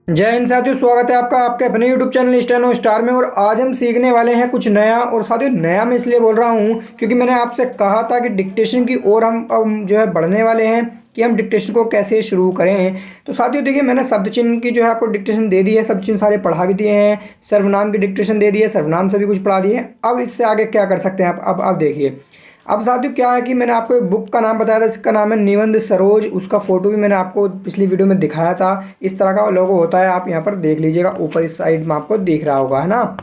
जय हिंद साथियों, स्वागत है आपका आपके अपने YouTube चैनल स्टेनो स्टार में। और आज हम सीखने वाले हैं कुछ नया। और साथियों नया मैं इसलिए बोल रहा हूँ क्योंकि मैंने आपसे कहा था कि डिक्टेशन की ओर हम अब जो है बढ़ने वाले हैं कि हम डिक्टेशन को कैसे शुरू करें। तो साथियों देखिए, मैंने शब्द चिन्ह की जो है आपको डिक्टेशन दे दी है, शब्द चिन्ह सारे पढ़ा भी दिए हैं, सर्वनाम की डिक्टेशन दे दी है, सर्वनाम से भी कुछ पढ़ा दिए हैं। अब इससे आगे क्या कर सकते हैं आप, अब देखिए। अब साथियों क्या है कि मैंने आपको एक बुक का नाम बताया था, इसका नाम है निबंध सरोज। उसका फोटो भी मैंने आपको पिछली वीडियो में दिखाया था। इस तरह का लोगो होता है, आप यहाँ पर देख लीजिएगा, ऊपर इस साइड में आपको दिख रहा होगा, है ना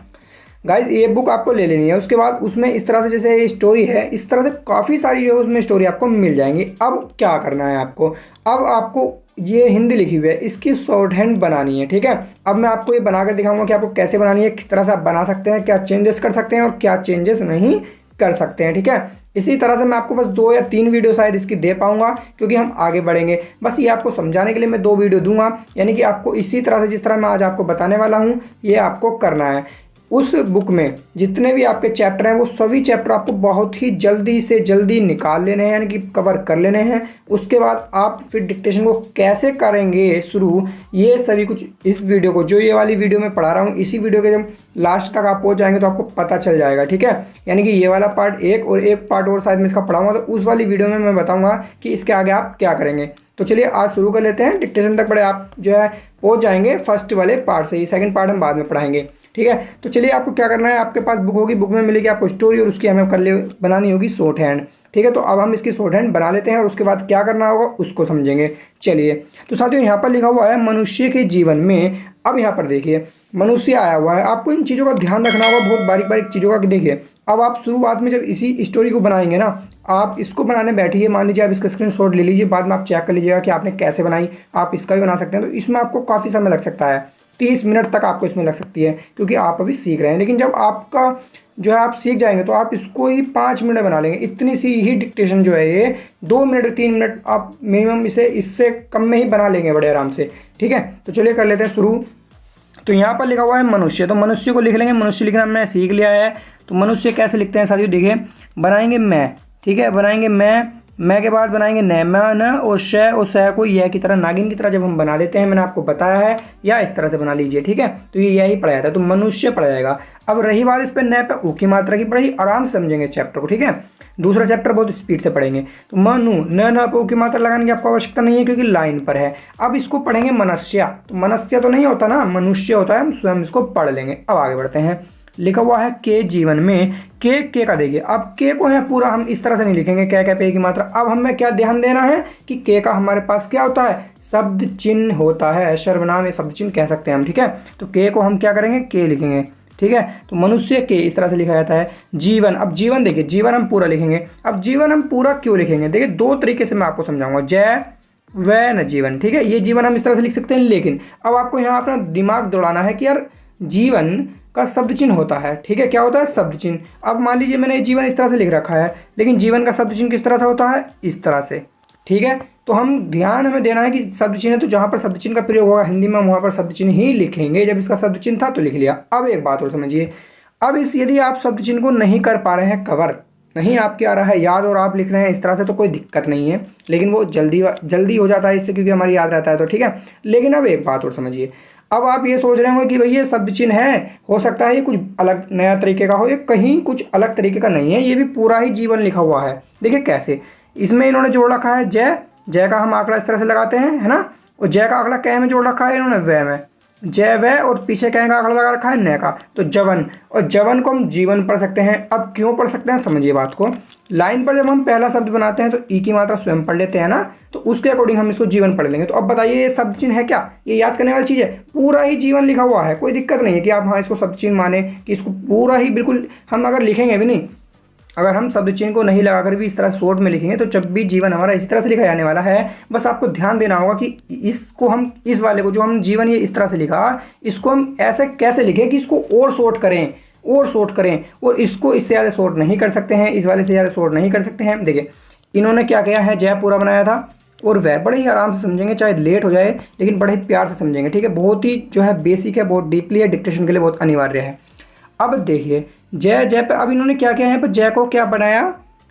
गाइज। ये बुक आपको ले लेनी है। उसके बाद उसमें इस तरह से जैसे ये स्टोरी है, इस तरह से काफ़ी सारी जो है उसमें स्टोरी आपको मिल जाएंगी। अब क्या करना है आपको, अब आपको ये हिंदी लिखी हुई है, इसकी शॉर्ट हैंड बनानी है। ठीक है, अब मैं आपको ये बनाकर दिखाऊंगा कि आपको कैसे बनानी है, किस तरह से आप बना सकते हैं, क्या चेंजेस कर सकते हैं और क्या चेंजेस नहीं कर सकते हैं। ठीक है, इसी तरह से मैं आपको बस 2 या 3 वीडियो शायद इसकी दे पाऊंगा क्योंकि हम आगे बढ़ेंगे। बस ये आपको समझाने के लिए मैं 2 वीडियो दूंगा, यानी कि आपको इसी तरह से जिस तरह मैं आज आपको बताने वाला हूँ ये आपको करना है। उस बुक में जितने भी आपके चैप्टर हैं वो सभी चैप्टर आपको बहुत ही जल्दी से जल्दी निकाल लेने हैं, यानी कि कवर कर लेने हैं। उसके बाद आप फिर डिक्टेशन को कैसे करेंगे शुरू, ये सभी कुछ इस वीडियो को, जो ये वाली वीडियो में पढ़ा रहा हूँ, इसी वीडियो के जब लास्ट तक आप पहुँच जाएंगे तो आपको पता चल जाएगा। ठीक है, यानी कि ये वाला पार्ट एक और एक पार्ट और शायद मैं इसका पढ़ाऊँगा, तो उस वाली वीडियो में मैं बताऊँगा कि इसके आगे आप क्या करेंगे। तो चलिए आज शुरू कर लेते हैं। डिक्टेशन तक पढ़े आप जो है पहुँच जाएंगे फर्स्ट वाले पार्ट से ही, सेकंड पार्ट हम बाद में पढ़ाएंगे। ठीक है, तो चलिए आपको क्या करना है, आपके पास बुक होगी, बुक में मिलेगी आपको स्टोरी और उसकी हमें बनानी होगी शॉर्ट हैंड। ठीक है, तो अब हम इसकी शॉर्ट हैंड बना लेते हैं और उसके बाद क्या करना होगा उसको समझेंगे। चलिए, तो साथियों यहाँ पर लिखा हुआ है मनुष्य के जीवन में। अब यहाँ पर देखिए मनुष्य आया हुआ है, आपको इन चीज़ों का ध्यान रखना होगा, बहुत बारीक बारीक चीज़ों का। देखिए अब आप शुरुआत में जब इसी स्टोरी को बनाएंगे ना, आप इसको बनाने बैठिए, मान लीजिए आप इसका स्क्रीनशॉट ले लीजिए, बाद में आप चेक कर लीजिएगा कि आपने कैसे बनाई। आप इसका भी बना सकते हैं, तो इसमें आपको काफ़ी समय लग सकता है, 30 मिनट तक आपको इसमें लग सकती है क्योंकि आप अभी सीख रहे हैं। लेकिन जब आपका जो है आप सीख जाएंगे तो आप इसको ही 5 मिनट बना लेंगे। इतनी सी ही डिक्टेशन जो है ये 2 मिनट 3 मिनट आप मिनिमम इसे इससे कम में ही बना लेंगे बड़े आराम से। ठीक है, तो चलिए कर लेते हैं शुरू। तो यहाँ पर लिखा हुआ है मनुष्य, तो मनुष्य को लिख लेंगे। मनुष्य लिखना हमने सीख लिया है। तो मनुष्य कैसे लिखते हैं साथियों, देखिए बनाएंगे मैं। ठीक है, बनाएंगे मैं के बाद बनाएंगे न, म न और श, और श को यह की तरह, नागिन की तरह जब हम बना देते हैं, मैंने आपको बताया है, या इस तरह से बना लीजिए। ठीक है, तो ये यही पढ़ा जाता है, तो मनुष्य पढ़ा जाएगा। अब रही बात इस पर न पे ऊ की मात्रा की, पढ़ी आराम से समझेंगे इस चैप्टर को। ठीक है, दूसरा चैप्टर बहुत स्पीड से पढ़ेंगे। तो मनु न पे ऊ की मात्रा लगाने की आपको आवश्यकता नहीं है क्योंकि लाइन पर है। अब इसको पढ़ेंगे मनस्या, तो मनस्या तो नहीं होता ना, मनुष्य होता है, हम स्वयं इसको पढ़ लेंगे। अब आगे बढ़ते हैं। लिखा हुआ है के जीवन में, के का देखिए। अब के को है पूरा हम इस तरह से नहीं लिखेंगे, क्या पे की मात्रा। अब हमें क्या ध्यान देना है कि के का हमारे पास क्या होता है, शब्द चिन्ह होता है, सर्वनाम या शब्द चिन्ह कह सकते हैं हम। ठीक है, तो के को हम क्या करेंगे, के लिखेंगे। ठीक है, तो मनुष्य के इस तरह से लिखा जाता है। जीवन, अब जीवन देखिए, जीवन हम पूरा लिखेंगे। अब जीवन हम पूरा क्यों लिखेंगे, देखिए 2 तरीके से मैं आपको समझाऊंगा, जय वह न जीवन। ठीक है, ये जीवन हम इस तरह से लिख सकते हैं, लेकिन अब आपको यहाँ अपना दिमाग दौड़ाना है कि यार जीवन का शब्द चिन्ह होता है। ठीक है, क्या होता है, शब्द चिन्ह। अब मान लीजिए मैंने जीवन इस तरह से लिख रखा है, लेकिन जीवन का शब्द चिन्ह किस तरह से होता है, इस तरह से। ठीक है, तो हम ध्यान हमें देना है कि शब्द चिन्ह है तो जहाँ पर शब्द चिन्ह का प्रयोग होगा हिंदी में, हम वहाँ पर शब्द चिन्ह ही लिखेंगे। जब इसका शब्द चिन्ह था तो लिख लिया। अब एक बात और समझिए, अब इस यदि आप शब्द चिन्ह को नहीं कर पा रहे हैं कवर, नहीं आपके आ रहा है याद और आप लिख रहे हैं इस तरह से, तो कोई दिक्कत नहीं है, लेकिन वो जल्दी हो जाता है इससे क्योंकि हमारी याद रहता है। तो ठीक है, लेकिन अब एक बात और समझिए, अब आप ये सोच रहे होंगे कि भाई ये शब्द चिन्ह है, हो सकता है ये कुछ अलग नया तरीके का हो, ये कहीं कुछ अलग तरीके का नहीं है, ये भी पूरा ही जीवन लिखा हुआ है। देखिए कैसे, इसमें इन्होंने जोड़ रखा है जय, जय का हम आंकड़ा इस तरह से लगाते हैं, है ना, और जय का आंकड़ा कै में जोड़ रखा है इन्होंने वह में, जय वह, और पीछे कै का आंकड़ा लगा रखा है न का, तो जवन, और जवन को हम जीवन पढ़ सकते हैं। अब क्यों पढ़ सकते हैं समझिए बात को। लाइन पर जब हम पहला शब्द बनाते हैं तो ई की मात्रा स्वयं पढ़ लेते हैं ना, तो उसके अकॉर्डिंग हम इसको जीवन पढ़ लेंगे। तो अब बताइए ये शब्द चिन्ह है क्या, ये याद करने वाली चीज़ है, पूरा ही जीवन लिखा हुआ है, कोई दिक्कत नहीं है कि आप हाँ इसको शब्द चिन्ह माने कि इसको पूरा ही बिल्कुल हम अगर लिखेंगे भी नहीं, अगर हम शब्द चिन्ह को नहीं लगाकर भी इस तरह शॉर्ट में लिखेंगे तो जब भी जीवन हमारा इस तरह से लिखा जाने वाला है। बस आपको ध्यान देना होगा कि इसको हम, इस वाले को जो हम जीवन ये इस तरह से लिखा, इसको हम ऐसे कैसे लिखें कि इसको और शॉर्ट करें, और इसको इससे ज़्यादा शॉर्ट नहीं कर सकते हैं, इस वाले से ज़्यादा शॉर्ट नहीं कर सकते हैं। देखिए इन्होंने क्या किया है, जय पूरा बनाया था, और वह बड़े ही आराम से समझेंगे, चाहे लेट हो जाए लेकिन बड़े ही प्यार से समझेंगे। ठीक है, बहुत ही जो है बेसिक है, बहुत डीपली है, डिक्टेशन के लिए बहुत अनिवार्य है। अब देखिए जय, जय पे अब इन्होंने क्या किया है, पर जय को क्या बनाया,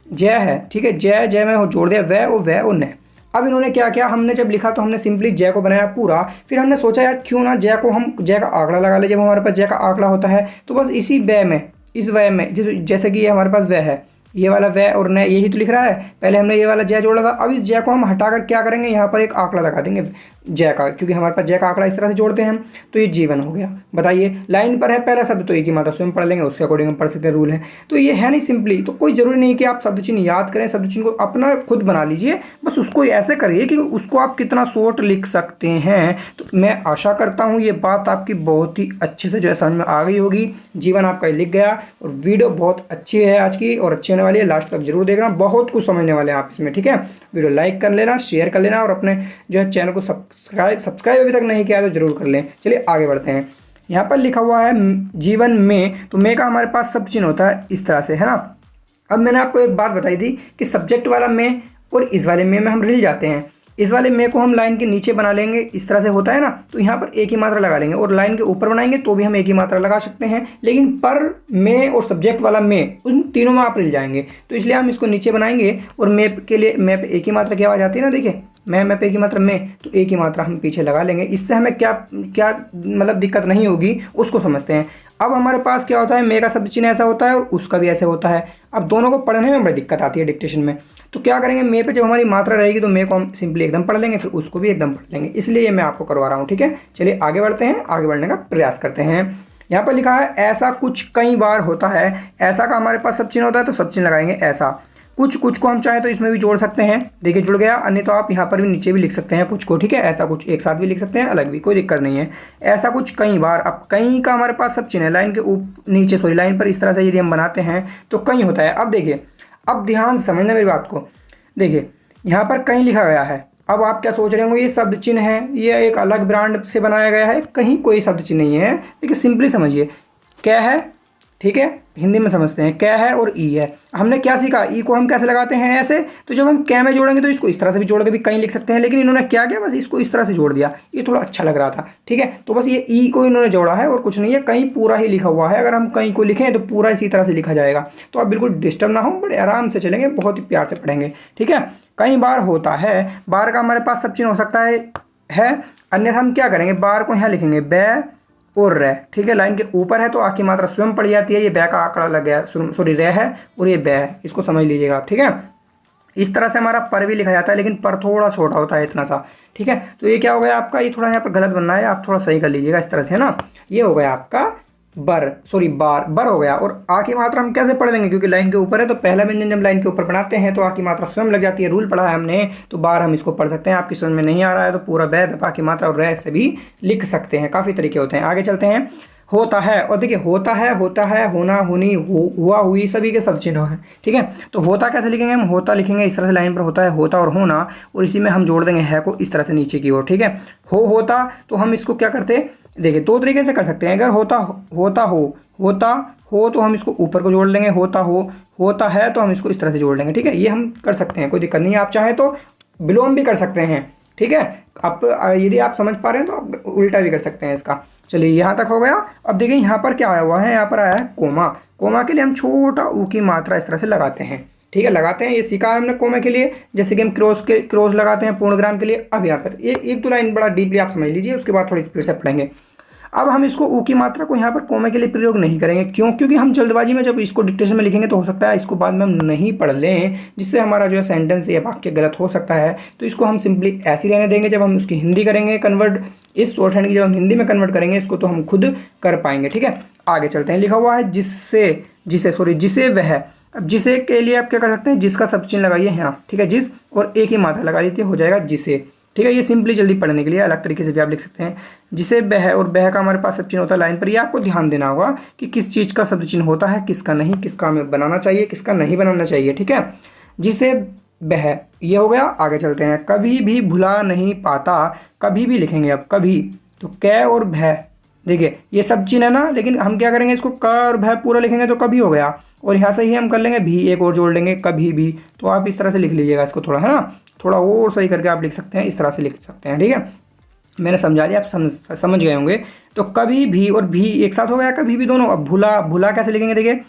जय है। ठीक है, जय में जोड़ दिया वह और न, अब इन्होंने क्या किया, हमने जब लिखा तो हमने सिंपली जय को बनाया पूरा, फिर हमने सोचा यार क्यों ना जय को हम जय का आंकड़ा लगा ले। जब हमारे पास जय का आंकड़ा होता है तो बस इसी व्यय में, इस व्यय में जैसे कि ये हमारे पास व्यय है, ये वाला व्यय और न यही तो लिख रहा है, पहले हमने ये वाला जय जोड़ा था। अब इस जय को हम हटाकर क्या करेंगे, यहाँ पर एक आंकड़ा लगा देंगे जय का, क्योंकि हमारे पास जय का आंकड़ा इस तरह से जोड़ते हैं हम, तो ये जीवन हो गया। बताइए लाइन पर है पहला शब्द तो एक ही मात्रा स्वयं पढ़ लेंगे, उसके अकॉर्डिंग हम पढ़ सकते हैं, रूल है। तो ये है नहीं सिंपली, तो कोई जरूरी नहीं कि आप शब्द चिन्ह याद करें, शब्द चिन्ह को अपना खुद बना लीजिए, बस उसको ऐसे करिए कि उसको आप कितना शॉर्ट लिख सकते हैं। तो मैं आशा करता हूँ ये बात आपकी बहुत ही अच्छे से जो है समझ में आ गई होगी। जीवन आपका लिख गया और वीडियो बहुत अच्छी है आज की और अच्छी होने वाली है, लास्ट तक जरूर देखना, बहुत कुछ समझने वाले हैं आप इसमें। ठीक है, वीडियो लाइक कर लेना, शेयर कर लेना और अपने जो है चैनल को सब्सक्राइब अभी तक नहीं किया तो जरूर कर लें। चलिए आगे बढ़ते हैं। यहाँ पर लिखा हुआ है जीवन में, तो में का हमारे पास शब्द चिन्ह होता है इस तरह से, है ना। अब मैंने आपको एक बात बताई थी कि सब्जेक्ट वाला में और इस वाले में हम रिल जाते हैं। इस वाले में को हम लाइन के नीचे बना लेंगे, इस तरह से होता है ना, तो यहाँ पर एक ही मात्रा लगा लेंगे, और लाइन के ऊपर बनाएंगे तो भी हम एक ही मात्रा लगा सकते हैं, लेकिन पर में और सब्जेक्ट वाला में उन तीनों में आप रिल जाएंगे, तो इसलिए हम इसको नीचे बनाएंगे। और मैप के लिए मैप एक ही मात्रा की आवाज़ आती है ना, देखिए मैप एक ही मात्रा में, तो एक ही मात्रा हम पीछे लगा लेंगे। इससे हमें क्या क्या मतलब दिक्कत नहीं होगी उसको समझते हैं। अब हमारे पास क्या होता है, मे का शब्द चिन्ह ऐसा होता है और उसका भी ऐसे होता है। अब दोनों को पढ़ने में बड़ी दिक्कत आती है डिक्टेशन में, तो क्या करेंगे, मे पे जब हमारी मात्रा रहेगी तो मे को हम सिंपली एकदम पढ़ लेंगे, फिर उसको भी एकदम पढ़ लेंगे, इसलिए ये मैं आपको करवा रहा हूँ। ठीक है, चलिए आगे बढ़ते हैं, आगे बढ़ने का प्रयास करते हैं। यहाँ पर लिखा है ऐसा कुछ कई बार होता है। ऐसा का हमारे पास सब चिन्ह होता है तो सब चिन्ह लगाएंगे ऐसा। कुछ को हम चाहे तो इसमें भी जोड़ सकते हैं, देखिए जुड़ गया, अन्य तो आप यहाँ पर भी नीचे भी लिख सकते हैं कुछ को। ठीक है, ऐसा कुछ एक साथ भी लिख सकते हैं, अलग भी, कोई दिक्कत नहीं है। ऐसा कुछ कई बार, अब कई का हमारे पास सब चिन्ह है, लाइन के नीचे सॉरी लाइन पर इस तरह से यदि हम बनाते हैं तो कई होता है। अब देखिए, अब ध्यान समझना मेरी बात को, देखिए यहाँ पर कहीं लिखा गया है। अब आप क्या सोच रहे होंगे, ये शब्द चिन्ह है, ये एक अलग ब्रांड से बनाया गया है, कहीं कोई शब्द चिन्ह नहीं है। देखिए सिंपली समझिए, क्या है, ठीक है, हिंदी में समझते हैं, क्या है और ई है। हमने क्या सीखा, ई को हम कैसे लगाते हैं ऐसे, तो जब हम क्या में जोड़ेंगे तो इसको इस तरह से भी जोड़ के भी कहीं लिख सकते हैं, लेकिन इन्होंने क्या किया, बस इसको इस तरह से जोड़ दिया, ये थोड़ा अच्छा लग रहा था। ठीक है, तो बस ये ई को इन्होंने जोड़ा है और कुछ नहीं है, कहीं पूरा ही लिखा हुआ है। अगर हम कहीं को लिखें तो पूरा इसी तरह से लिखा जाएगा, तो आप बिल्कुल डिस्टर्ब ना हो, बड़े आराम से चलेंगे, बहुत ही प्यार से पढ़ेंगे। ठीक है, कई बार होता है, बार का हमारे पास सब चिन्ह हो सकता है। अन्यथा हम क्या करेंगे, बार को यहाँ लिखेंगे बै और रे। ठीक है, लाइन के ऊपर है तो आ की मात्रा स्वयं पड़ जाती है, ये बै का आंकड़ा लग गया, सॉरी रे है और ये बै है, इसको समझ लीजिएगा आप। ठीक है, इस तरह से हमारा पर भी लिखा जाता है, लेकिन पर थोड़ा छोटा होता है, इतना सा। ठीक है, तो ये क्या हो गया आपका, ये थोड़ा यहाँ पर गलत बनना है, आप थोड़ा सही कर लीजिएगा इस तरह से, है ना। ये हो गया आपका बार हो गया। और आ की मात्रा हम कैसे पढ़ लेंगे, क्योंकि लाइन के ऊपर है तो पहला व्यंजन जब लाइन के ऊपर बनाते हैं तो आ की मात्रा स्वयं लग जाती है, रूल पढ़ा है हमने, तो बार हम इसको पढ़ सकते हैं। आपकी समझ में नहीं आ रहा है तो पूरा बा की मात्रा और रे से भी लिख सकते हैं, काफ़ी तरीके होते हैं। आगे चलते हैं, होता है, और देखिए होता है, होना, होनी, हुआ, हुई, सभी के सब चिन्ह हैं। ठीक है, तो होता कैसे लिखेंगे, हम होता लिखेंगे इस तरह से, लाइन पर होता है, होता और होना, और इसी में हम जोड़ देंगे है को इस तरह से नीचे की ओर। ठीक है, होता तो हम इसको क्या करते हैं, देखिए दो तरीके से कर सकते हैं। अगर होता हो तो हम इसको ऊपर को जोड़ लेंगे, होता है तो हम इसको इस तरह से जोड़ लेंगे। ठीक है, ये हम कर सकते हैं, कोई दिक्कत नहीं है। आप चाहें तो विलोम भी कर सकते हैं। ठीक है, आप यदि आप समझ पा रहे हैं तो आप उल्टा भी कर सकते हैं इसका। चलिए यहाँ तक हो गया। अब देखिए यहाँ पर क्या आया हुआ है, यहाँ पर आया है कोमा। कोमा के लिए हम छोटा ऊ की मात्रा इस तरह से लगाते हैं। ठीक है, लगाते हैं, ये सीखा है हमने कोमा के लिए, जैसे कि हम क्रॉस लगाते हैं पूर्णविराम के लिए। अब यहाँ पर ये एक दो लाइन बड़ा डीपली आप समझ लीजिए, उसके बाद थोड़ी स्पीड से पढ़ेंगे। अब हम इसको ऊ की मात्रा को यहाँ पर कोमे के लिए प्रयोग नहीं करेंगे, क्यों, क्योंकि हम जल्दबाजी में जब इसको डिक्टेशन में लिखेंगे तो हो सकता है इसको बाद में हम नहीं पढ़ लें, जिससे हमारा जो है सेंटेंस या वाक्य गलत हो सकता है। तो इसको हम सिंपली ऐसे ही रहने देंगे। जब हम उसकी हिंदी करेंगे कन्वर्ट, इस शॉर्ट हैंड की जब हम हिंदी में कन्वर्ट करेंगे इसको, तो हम खुद कर पाएंगे। ठीक है, आगे चलते हैं। लिखा हुआ है जिसे वह। अब जिसे के लिए आप क्या कर सकते हैं, जिसका सब चिन्ह लगाइए यहाँ। ठीक है, जिस और एक ही मात्रा लगा लीजिए, हो जाएगा जिसे। ठीक है, ये सिंपली जल्दी पढ़ने के लिए अलग तरीके से भी आप लिख सकते हैं। जिसे बह, और बह का हमारे पास सब चिन्ह होता है लाइन पर। ये आपको ध्यान देना होगा कि किस चीज़ का शब्द चिन्ह होता है, किसका नहीं, किसका हमें बनाना चाहिए, किसका नहीं बनाना चाहिए। ठीक है, जिसे बह ये हो गया। आगे चलते हैं। कभी भी भुला नहीं पाता, कभी भी लिखेंगे अब कभी, तो कै और भय, देखिए ये सब चिन्ह है ना, लेकिन हम क्या करेंगे, इसको क और भय पूरा लिखेंगे तो कभी हो गया, और यहाँ से ही हम कर लेंगे भी, एक और जोड़ लेंगे कभी भी। तो आप इस तरह से लिख लीजिएगा इसको, थोड़ा है ना, थोड़ा और सही करके आप लिख सकते हैं, इस तरह से लिख सकते हैं। ठीक है, मैंने समझा दिया, आप समझ गए होंगे। तो कभी भी और भी एक साथ हो गया, कभी भी दोनों। अब भुला कैसे लिखेंगे, देखिए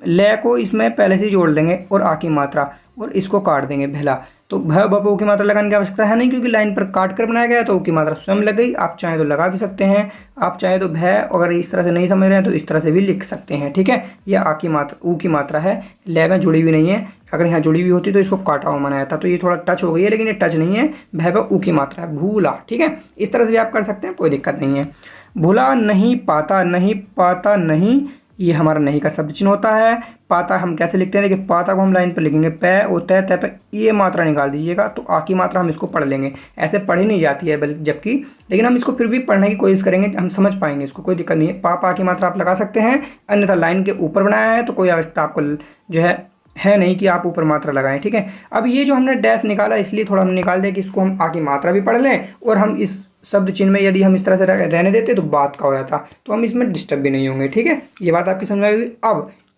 ले को इसमें पहले से जोड़ देंगे और आ की मात्रा, और इसको काट देंगे भला। तो भ ब प ऊ की मात्रा लगाने की आवश्यकता है नहीं, क्योंकि लाइन पर काट कर बनाया गया है, तो ऊ की मात्रा स्वयं लग गई। आप चाहें तो लगा भी सकते हैं, आप चाहें तो भय, अगर इस तरह से नहीं समझ रहे हैं तो इस तरह से भी लिख सकते हैं। ठीक है, यह आ की मात्रा, ऊ की मात्रा है, लय में जुड़ी हुई नहीं है। अगर यहाँ जुड़ी हुई होती तो इसको काटा हुआ बनाया था, तो ये थोड़ा टच हो गई है, लेकिन ये टच नहीं है, भय व ऊ की मात्रा है, भूला। ठीक है, इस तरह से भी आप कर सकते हैं, कोई दिक्कत नहीं है। भूला नहीं पाता, नहीं पाता नहीं, ये हमारा नहीं का शब्द चिन्ह होता है। पाता हम कैसे लिखते हैं, देखिए पाता को हम लाइन पर लिखेंगे, पै ओ तय तय पे ये मात्रा निकाल दीजिएगा, तो आ की मात्रा हम इसको पढ़ लेंगे। ऐसे पढ़ी नहीं जाती है जबकि, लेकिन हम इसको फिर भी पढ़ने की कोशिश करेंगे, हम समझ पाएंगे इसको, कोई दिक्कत नहीं है। पा की मात्रा आप लगा सकते हैं, अन्यथा लाइन के ऊपर बनाया है तो कोई आवश्यकता आपको जो है नहीं कि आप ऊपर मात्रा लगाएं। ठीक है, अब ये जो हमने डैश निकाला इसलिए थोड़ा हम निकाल दें कि इसको हम आ की मात्रा भी पढ़ लें, और हम इस शब्द चिन्ह में यदि हम इस तरह से रहने देते तो बात का हो जाता, तो हम इसमें डिस्टर्ब भी नहीं होंगे। ठीक है, ये बात आपकी समझ आएगी।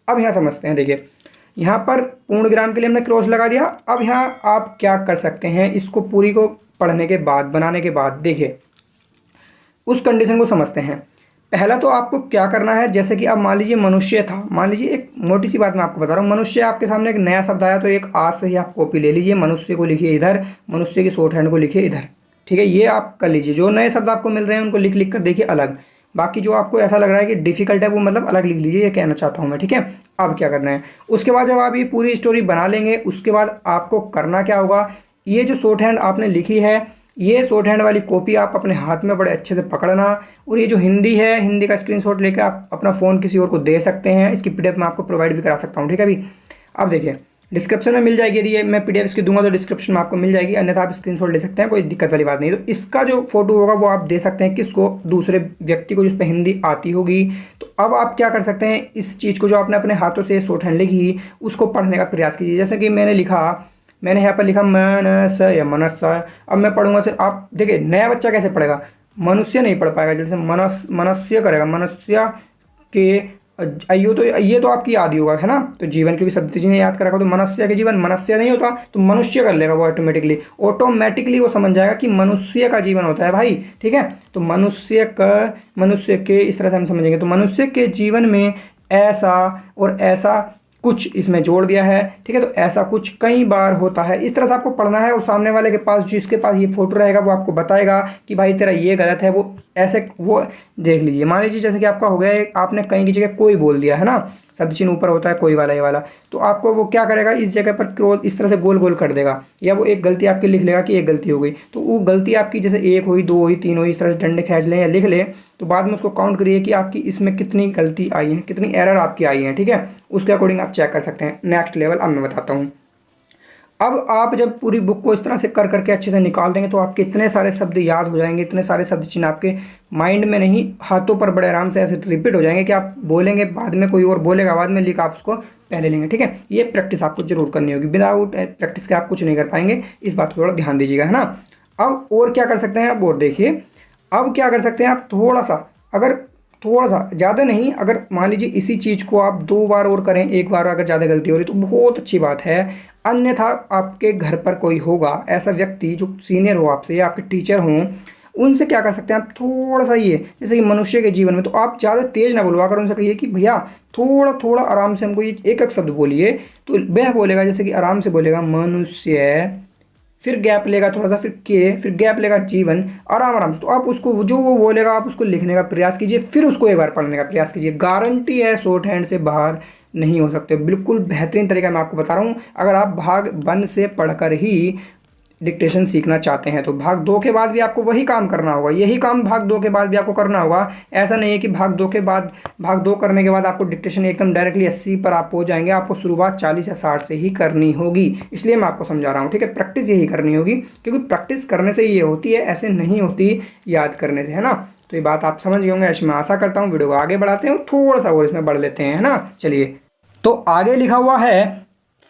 अब यहाँ समझते हैं, देखिए यहाँ पर पूर्ण विराम के लिए हमने क्रॉस लगा दिया। अब यहाँ आप क्या कर सकते हैं, इसको पूरी को पढ़ने के बाद, बनाने के बाद, देखिए उस कंडीशन को समझते हैं। पहला तो आपको क्या करना है, जैसे कि अब मान लीजिए मनुष्य था, मान लीजिए एक मोटी सी बात मैं आपको बता रहा हूँ, मनुष्य आपके सामने एक नया शब्द आया, तो एक आज से ही आप कॉपी ले लीजिए, मनुष्य को लिखिए इधर, मनुष्य की शॉर्ट हैंड को लिखिए इधर। ठीक है, ये आप कर लीजिए। जो नए शब्द आपको मिल रहे हैं उनको लिख लिख कर देखिए अलग, बाकी जो आपको ऐसा लग रहा है कि डिफिकल्ट है वो मतलब अलग लिख लीजिए, ये कहना चाहता हूँ मैं। ठीक है, अब क्या करना है, उसके बाद जब आप ये पूरी स्टोरी बना लेंगे, उसके बाद आपको करना क्या होगा, ये जो शॉर्ट हैंड आपने लिखी है, ये शॉर्ट हैंड वाली कॉपी आप अपने हाथ में बड़े अच्छे से पकड़ना, और ये जो हिंदी है, हिंदी का स्क्रीनशॉट लेकर आप अपना फ़ोन किसी और को दे सकते हैं। इसकी पीडीएफ मैं आपको प्रोवाइड भी करा सकता हूँ। ठीक है, अभी अब देखिए डिस्क्रिप्शन में मिल जाएगी, यदि ये मैं पीडीएफ इसकी दूंगा तो डिस्क्रिप्शन में आपको मिल जाएगी, अन्यथा आप स्क्रीनशॉट ले सकते हैं, कोई दिक्कत वाली बात नहीं। तो इसका जो फोटो होगा वो आप दे सकते हैं किसको, दूसरे व्यक्ति को जिस पर हिंदी आती होगी। तो अब आप क्या कर सकते हैं, इस चीज़ को जो आपने अपने हाथों से शॉर्ट हैंड लिखी उसको पढ़ने का प्रयास कीजिए। जैसे कि मैंने यहाँ पर लिखा मनस्य या मनस्य, अब मैं पढ़ूंगा से, आप देखिए नया बच्चा कैसे पढ़ेगा, मनुष्य नहीं पढ़ पाएगा, जैसे मनुष्य करेगा, मनुष्य के ये तो आपकी याद ही होगा, है ना। तो जीवन के भी शब्द चिन्ह याद करेगा, तो मनुष्य के जीवन, मनुष्य नहीं होता तो मनुष्य कर लेगा वो, ऑटोमेटिकली वो समझ जाएगा कि मनुष्य का जीवन होता है भाई। ठीक है, तो मनुष्य के इस तरह से हम समझेंगे, तो मनुष्य के जीवन में ऐसा और ऐसा कुछ इसमें जोड़ दिया है। ठीक है, तो ऐसा कुछ कई बार होता है, इस तरह से आपको पढ़ना है, और सामने वाले के पास जिसके पास ये फोटो रहेगा वो आपको बताएगा कि भाई तेरा ये गलत है, वो ऐसे वो देख लीजिए। मान लीजिए जैसे कि आपका हो गया, आपने कहीं की जगह कोई बोल दिया है ना, शब्द चिन्ह ऊपर होता है कोई वाला, ये वाला, तो आपको वो क्या करेगा, इस जगह पर क्रॉस इस तरह से गोल गोल कर देगा, या वो एक गलती आपकी लिख लेगा कि एक गलती हो गई, तो वो गलती आपकी जैसे 1 हुई, 2 हुई, 3 हुई, इस तरह से डंडे खींच लें या लिख लें, तो बाद में उसको काउंट करिए कि आपकी इसमें कितनी गलती आई है, कितनी एरर आपकी आई है। ठीक है, उसके अकॉर्डिंग आप चेक कर सकते हैं। नेक्स्ट लेवल अब मैं बताता हूँ। अब आप जब पूरी बुक को इस तरह से कर करके अच्छे से निकाल देंगे तो आपके इतने सारे शब्द याद हो जाएंगे, इतने सारे शब्द चिन्ह आपके माइंड में नहीं, हाथों पर बड़े आराम से ऐसे रिपीट हो जाएंगे कि आप बोलेंगे, बाद में कोई और बोलेगा, बाद में लिख आप उसको पहले लेंगे। ठीक है, ये प्रैक्टिस आपको जरूर करनी होगी, विदाउट प्रैक्टिस के आप कुछ नहीं कर पाएंगे, इस बात को थोड़ा ध्यान दीजिएगा, है ना। अब और क्या कर सकते हैं आप, और देखिए अब क्या कर सकते हैं आप, थोड़ा सा ज़्यादा नहीं, अगर मान लीजिए इसी चीज़ को आप 2 बार और करें, 1 बार अगर ज़्यादा गलती हो रही तो बहुत अच्छी बात है, अन्यथा आपके घर पर कोई होगा ऐसा व्यक्ति जो सीनियर हो आपसे या आपके टीचर हों, उनसे क्या कर सकते हैं आप, थोड़ा सा ये जैसे कि मनुष्य के जीवन में, तो आप ज़्यादा तेज़ ना बोलवा कर उनसे कहिए कि भैया थोड़ा थोड़ा आराम से हमको ये एक शब्द बोलिए, तो वह बोलेगा जैसे कि आराम से बोलेगा मनुष्य, फिर गैप लेगा थोड़ा सा, फिर गैप लेगा जीवन, आराम से। तो आप उसको जो वो बोलेगा आप उसको लिखने का प्रयास कीजिए, फिर उसको एक बार पढ़ने का प्रयास कीजिए। गारंटी है शॉर्ट हैंड से बाहर नहीं हो सकते, बिल्कुल बेहतरीन तरीका मैं आपको बता रहा हूँ। अगर आप भाग 1 से पढ़कर ही डिक्टेशन सीखना चाहते हैं तो भाग 2 के बाद भी आपको वही काम करना होगा, यही काम भाग 2 के बाद भी आपको करना होगा। ऐसा नहीं है कि भाग 2 करने के बाद आपको डिक्टेशन एकदम डायरेक्टली 80 पर आप हो जाएंगे, आपको शुरुआत 40 या 60 से ही करनी होगी, इसलिए मैं आपको समझा रहा हूँ। ठीक है, प्रैक्टिस यही करनी होगी, क्योंकि प्रैक्टिस करने से ये होती है, ऐसे नहीं होती याद करने से, है ना। तो ये बात आप समझ गए होंगे, ऐसे मैं आशा करता हूँ। वीडियो को आगे बढ़ाते हैं, थोड़ा सा और इसमें बढ़ लेते हैं, है ना। चलिए, तो आगे लिखा हुआ है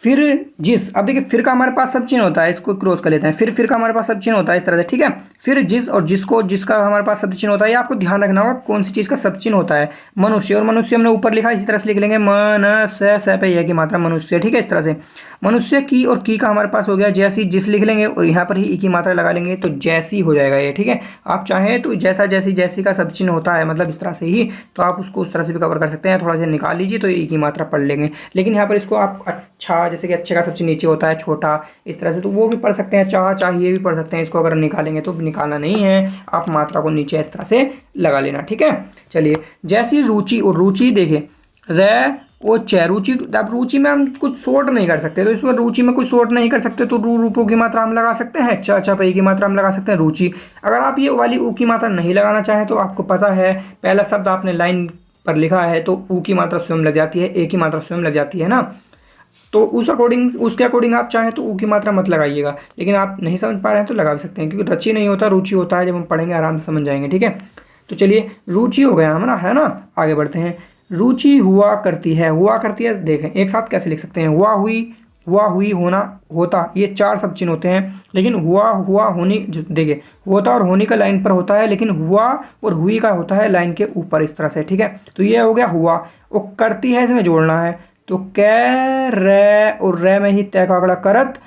फिर जिस, अब देखिए फिर का हमारे पास सब चिन्ह होता है, इसको क्रॉस कर लेते हैं, फिर का हमारे पास सब चिन्ह होता है इस तरह से। ठीक है, फिर जिस और जिसको, जिसका हमारे पास शब्द चिन्ह होता है, ये आपको ध्यान रखना होगा कौन सी चीज़ का शब्द चिन्ह होता है। मनुष्य, और मनुष्य हमने ऊपर लिखा, इसी तरह से लिख लेंगे मनस्य, स पे यह की मात्रा मनुष्य। ठीक है, इस तरह से मनुष्य की और की का हमारे पास हो गया जैसी, जिस लिख लेंगे और यहाँ पर ही ई की मात्रा लगा लेंगे तो जैसी हो जाएगा ये। ठीक है, आप चाहें तो जैसा, जैसी का शब्द चिन्ह होता है, मतलब इस तरह से ही, तो आप उसको उस तरह से भी कवर कर सकते हैं। थोड़ा सा निकाल लीजिए तो ई की मात्रा पढ़ लेंगे, लेकिन यहाँ पर इसको आप अच्छा जैसे कि अच्छे का सबसे नीचे होता है छोटा, इस तरह से, तो वो भी पढ़ सकते हैं। चाह चाहिए भी पढ़ सकते हैं। इसको अगर निकालेंगे तो निकालना नहीं है, आप मात्रा को नीचे इस तरह से लगा लेना, ठीक है। चलिए, जैसी रुचि और रुचि देखें, रे ओ च रुचि, अब रुचि में हम कुछ शॉर्ट नहीं कर सकते, तो इसमें रुचि में कुछ शॉर्ट नहीं कर सकते, तो रू रूपों की मात्रा हम लगा सकते हैं, च च पे की मात्रा हम लगा सकते हैं, रुचि। अगर आप ये वाली ऊ की मात्रा नहीं लगाना चाहें तो आपको पता है पहला शब्द आपने लाइन पर लिखा है तो ऊ की मात्रा स्वयं लग जाती है, ए की मात्रा स्वयं लग जाती है ना। तो उसके अकॉर्डिंग आप चाहें तो ऊ की मात्रा मत लगाइएगा, लेकिन आप नहीं समझ पा रहे हैं तो लगा सकते हैं, क्योंकि रचि नहीं होता, रुचि होता है। जब हम पढ़ेंगे आराम से समझ जाएंगे, ठीक है। तो चलिए, रुचि हो गया हमारा, है ना। आगे बढ़ते हैं। रुचि हुआ करती है, हुआ करती है, देखें एक साथ कैसे लिख सकते हैं, हुआ हुई, होना, होता, ये 4 सब चिन्ह होते हैं। लेकिन हुआ होनी, देखिए होता और होनी का लाइन पर होता है, लेकिन हुआ और हुई का होता है लाइन के ऊपर, इस तरह से, ठीक है। तो ये हो गया हुआ। वो करती है, इसमें जोड़ना है, तो कै रे और रे में ही तय का आंकड़ा करत।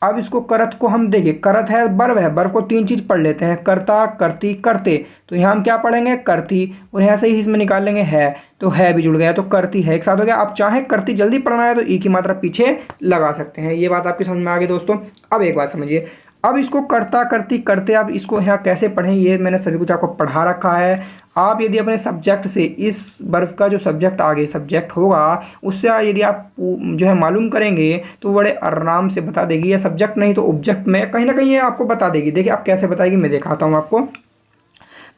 अब इसको करत को हम देखिए, करत है, वर्ब को 3 चीज पढ़ लेते हैं, करता, करती, करते। तो यहाँ हम क्या पढ़ेंगे, करती, और यहाँ से ही इसमें निकाल लेंगे है, तो है भी जुड़ गया, तो करती है एक साथ हो गया। आप चाहे करती जल्दी पढ़ना है तो ई की मात्रा पीछे लगा सकते हैं। ये बात आपकी समझ में आ गई दोस्तों। अब एक बात समझिए, अब इसको करता, करती, करते, आप इसको यहाँ कैसे पढ़ें, ये मैंने सभी कुछ आपको पढ़ा रखा है। आप यदि अपने सब्जेक्ट से इस वर्ब का जो सब्जेक्ट आगे सब्जेक्ट होगा उससे यदि आप जो है मालूम करेंगे तो बड़े आराम से बता देगी। या सब्जेक्ट नहीं तो ऑब्जेक्ट में कहीं ना कहीं ये आपको बता देगी। देखिए आप कैसे बताएगी, मैं दिखाता हूँ आपको।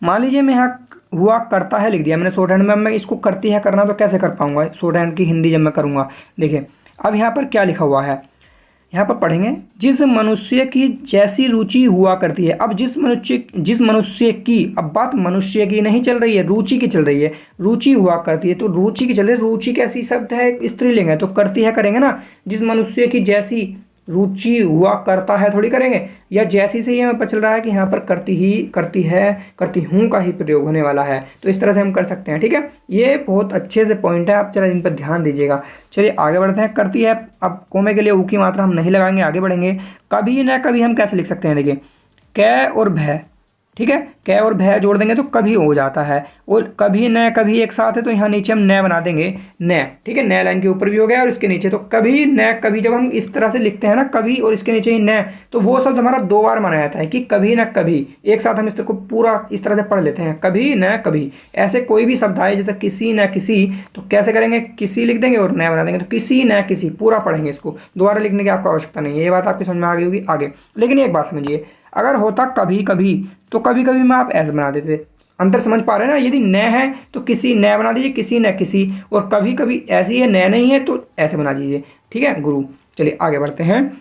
मान लीजिए मैं यहाँ हुआ करता है लिख दिया मैंने शॉर्ट हैंड में, अब मैं इसको करती है करना तो कैसे कर पाऊंगा शॉर्ट हैंड की हिंदी जब मैं करूँगा। देखिए अब यहाँ पर क्या लिखा हुआ है, यहाँ पर पढ़ेंगे, जिस मनुष्य की जैसी रुचि हुआ करती है। अब जिस मनुष्य की, अब बात मनुष्य की नहीं चल रही है, रुचि की चल रही है। रुचि हुआ करती है तो रुचि की चल रही है। रुचि कैसी शब्द है, स्त्रीलिंग है, तो करती है करेंगे ना। जिस मनुष्य की जैसी रुचि हुआ करता है थोड़ी करेंगे, या जैसी से ये हमें पता चल रहा है कि यहाँ पर करती ही, करती है, करती हूँ का ही प्रयोग होने वाला है। तो इस तरह से हम कर सकते हैं, ठीक है। ये बहुत अच्छे से पॉइंट है, आप जरा इन पर ध्यान दीजिएगा। चलिए आगे बढ़ते हैं। करती है, अब कोमे के लिए ऊ की मात्रा हम नहीं लगाएंगे, आगे बढ़ेंगे। कभी न कभी हम कैसे लिख सकते हैं, देखिए कै और भय, ठीक है, कै और भय जोड़ देंगे तो कभी हो जाता है। और कभी न कभी एक साथ है तो यहाँ नीचे हम न बना देंगे, न, ठीक है। न लाइन के ऊपर भी हो गया और इसके नीचे, तो कभी न कभी जब हम इस तरह से लिखते हैं ना, कभी और इसके नीचे ही न, तो वो शब्द हमारा 2 बार माना जाता है कि कभी न कभी। एक साथ हम इस तरह को पूरा इस तरह से पढ़ लेते हैं, कभी न कभी। ऐसे कोई भी शब्द आए जैसे किसी न किसी, तो कैसे करेंगे, किसी लिख देंगे और न बना देंगे, तो किसी न किसी पूरा पढ़ेंगे। इसको दोबारा लिखने की आपको आवश्यकता नहीं है। ये बात आपकी समझ में आ गई होगी। आगे लेकिन एक बात समझिए, अगर होता कभी कभी तो कभी कभी में आप ऐसे बना देते। अंतर समझ पा रहे हैं ना। यदि न है तो किसी न बना दीजिए, किसी न किसी, और कभी कभी ऐसी है न नहीं है तो ऐसे बना दीजिए, ठीक है गुरु। चलिए आगे बढ़ते हैं।